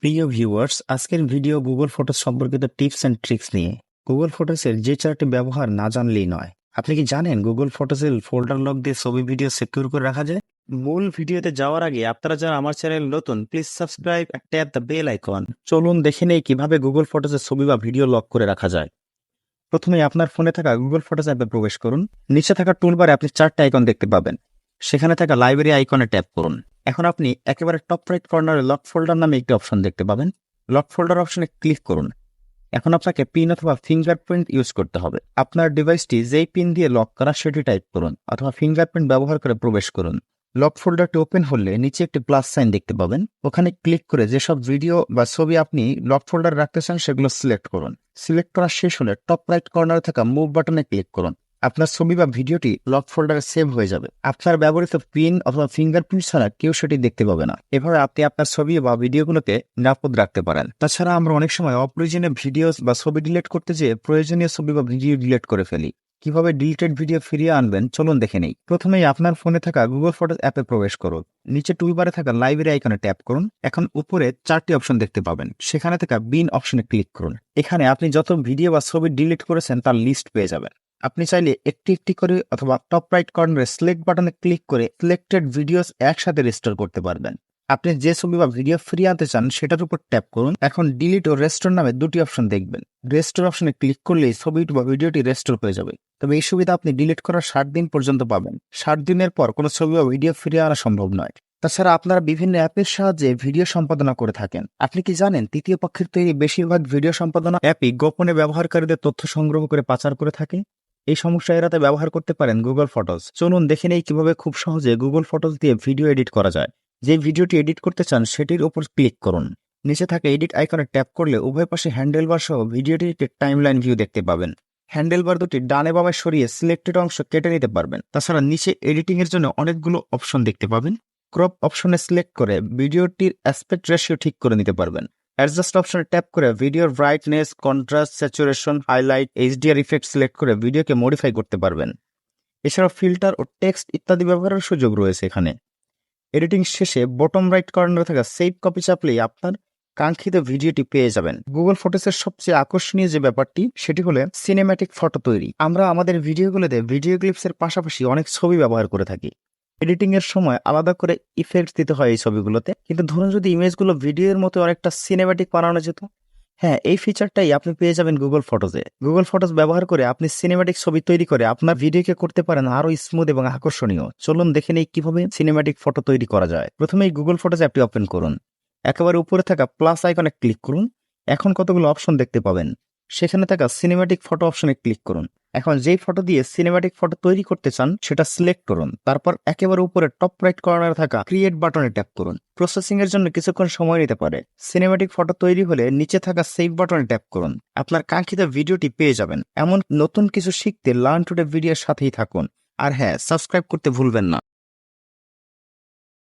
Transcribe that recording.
প্রিয় ভিউয়ার্স, আজকের video Google photos সম্পর্কিত টিপস এন্ড ট্রিক্স নিয়ে। গুগল ফটোসের যে চারটি ব্যবহার না জানলেই নয়। আপনি কি জানেন গুগল ফটোসের ফোল্ডার লক দিয়ে ছবি ভিডিও সিকিউর করে রাখা যায়? মূল ভিডিওতে যাওয়ার আগে আপনারা যারা আমার চ্যানেল নতুন, please subscribe and tap the bell icon. চলুন দেখে নেই কিভাবে গুগল ফটোসের ছবি বা ভিডিও লক করে রাখা যায়। প্রথমে আপনার ফোনে থাকা গুগল ফটোস অ্যাপে প্রবেশ করুন। নিচে থাকা টুলবারে আপনি চারটি আইকন দেখতে পাবেন। সেখানে থাকা লাইব্রেরি আইকনে ট্যাপ করুন। এখন আপনি একেবারে টপ রাইট কর্নারে লক ফোল্ডার নামে একটি অপশন দেখতে পাবেন। লক ফোল্ডার অপশনে ক্লিক করুন। এখন আপনাকে পিন অথবা ফিঙ্গারপ্রিন্ট ইউজ করতে হবে। আপনার ডিভাইসটি যেই পিন দিয়ে লক করা সেটি টাইপ করুন অথবা ফিঙ্গারপ্রিন্ট ব্যবহার করে প্রবেশ করুন। লক ফোল্ডারটি ওপেন হলে নিচে একটি প্লাস সাইন দেখতে পাবেন। ওখানে ক্লিক করে যেসব ভিডিও বা ছবি আপনি লক ফোল্ডার রাখতে চান সেগুলো সিলেক্ট করুন। সিলেক্ট করা শেষ হলে টপ রাইট কর্নারে থাকা মুভ বাটনে ক্লিক করুন। আপনার ছবি বা ভিডিওটি লক ফোল্ডারে সেভ হয়ে যাবে। আপনার ব্যবহৃত পিন অথবা ফিঙ্গারপ্রিন্ট ছাড়া কেউ সেটি দেখতে পাবে না। এভাবে আপনি আপনার ছবি বা ভিডিওগুলোকে নিরাপদ রাখতে পারেন। তাছাড়া আমরা অনেক সময় অপ্রয়োজনীয় ভিডিও বা ছবি ডিলিট করতে যেয়ে প্রয়োজনীয় ছবি বা ভিডিও ডিলিট করে ফেলি। কিভাবে ডিলিটেড ভিডিও ফিরিয়ে আনবেন চলুন দেখে নেই। প্রথমেই আপনার ফোনে থাকা গুগল ফটোস অ্যাপে প্রবেশ করুন। নিচে টুলবারে থাকা লাইব্রেরি আইকনে ট্যাপ করুন। এখন উপরে চারটি অপশন দেখতে পাবেন। সেখানে থাকা বিন অপশনে ক্লিক করুন। এখানে আপনি যত ভিডিও বা ছবি ডিলিট করেছেন তার লিস্ট পেয়ে যাবেন। আপনি চাইলে একটি একটি করে অথবা টপ রাইট কর্নারে সিলেক্ট বাটনে ক্লিক করে সিলেক্টেড ভিডিওস একসাথে রেস্টোর করতে পারবেন। আপনি যে ছবি বা ভিডিও ফিরিয়ে আনতে চান সেটার উপর ট্যাপ করুন। এখন ডিলিট ও রেস্টোর নামে দুটি অপশন দেখবেন। রেস্টোর অপশনে ক্লিক করলেই ছবিটি বা ভিডিওটি রেস্টোর হয়ে যাবে। তবে এই সুবিধা আপনি ডিলিট করার 60 দিন পর্যন্ত পাবেন। 60 দিনের পর কোনো ছবি বা ভিডিও ফিরিয়ে আনা সম্ভব নয়। তাছাড়া আপনারা বিভিন্ন অ্যাপের সাহায্যে ভিডিও সম্পাদনা করে থাকেন। আপনি কি জানেন তৃতীয় পক্ষের তৈরি বেশিরভাগ ভিডিও সম্পাদনা অ্যাপই গোপনে ব্যবহারকারীদের তথ্য সংগ্রহ করে পাচার করে থাকে? এই সমস্যা এড়াতে ব্যবহার করতে পারেন গুগল ফটোস। চলুন দেখে নেই কিভাবে খুব সহজে গুগল ফটোস দিয়ে ভিডিও এডিট করা যায়। যে ভিডিওটি এডিট করতে চান সেটির উপর ক্লিক করুন। নিচে থাকা এডিট আইকনে ট্যাপ করলে উভয় পাশে হ্যান্ডেলবার সহ ভিডিওটির একটি টাইমলাইন ভিউ দেখতে পাবেন। হ্যান্ডেলবার দুটি ডানে বামে সরিয়ে সিলেক্টেড অংশ কেটে নিতে পারবেন। তাছাড়া নিচে এডিটিং এর জন্য অনেকগুলো অপশন দেখতে পাবেন। ক্রপ অপশনে সিলেক্ট করে ভিডিওটির অ্যাসপেক্ট রেশিও ঠিক করে নিতে পারবেন। অ্যাডজাস্ট অপশনে ট্যাপ করে ভিডিওর brightness, contrast, saturation, highlight, HDR effect select করে ভিডিওকে মডিফাই করতে পারবেন। এছাড়াও ফিল্টার ও টেক্সট ইত্যাদি ব্যবহারের সুযোগ রয়েছে এখানে। এডিটিং শেষে বটম রাইট কর্নারে থাকা সেভ কপি চাপলেই আপনার কাঙ্ক্ষিত ভিডিওটি পেয়ে যাবেন। গুগল ফটোসের সবচেয়ে আকর্ষণীয় যে ব্যাপারটি সেটি হলো সিনেম্যাটিক ফটো তৈরি। আমরা আমাদের ভিডিওগুলোতে ভিডিও ক্লিপসের পাশাপাশি অনেক ছবি ব্যবহার করে থাকি। এডিটিং এর সময় আলাদা করে ইফেক্ট দিতে হয় এই ছবিগুলোতে। কিন্তু ধরুন যদি ইমেজগুলো ভিডিওর মতো অনেকটা সিনেম্যাটিক বানানো যেত, হ্যাঁ, এই ফিচারটাই আপনি পেয়ে যাবেন গুগল ফটোসে। গুগল ফটোস ব্যবহার করে আপনি সিনেম্যাটিক ছবি তৈরি করে আপনার ভিডিওকে করতে পারেন আরো স্মুথ এবং আকর্ষণীয়। চলুন দেখে নেই কিভাবে সিনেম্যাটিক ফটো তৈরি করা যায়। প্রথমেই গুগল ফটোস অ্যাপটি ওপেন করুন। একেবারে উপরে থাকা প্লাস আইকনে ক্লিক করুন। এখন কতগুলো অপশন দেখতে পাবেন। সেখানে থাকা সিনেম্যাটিক ফটো অপশনে ক্লিক করুন। এখন যেই ফটো দিয়ে সিনেম্যাটিক ফটো তৈরি করতে চান সেটা সিলেক্ট করুন। তারপর একেবারে উপরে টপ রাইট কর্নারে থাকা ক্রিয়েট বাটনে ট্যাপ করুন। প্রসেসিং এর জন্য কিছুক্ষণ সময় নিতে পারে। সিনেম্যাটিক ফটো তৈরি হলে নিচে থাকা সেভ বাটনে ট্যাপ করুন। আপনার কাঙ্ক্ষিত ভিডিওটি পেয়ে যাবেন। এমন নতুন কিছু শিখতে লার্ন টুডে ভিডিওর সাথেই থাকুন। আর হ্যাঁ, সাবস্ক্রাইব করতে ভুলবেন না।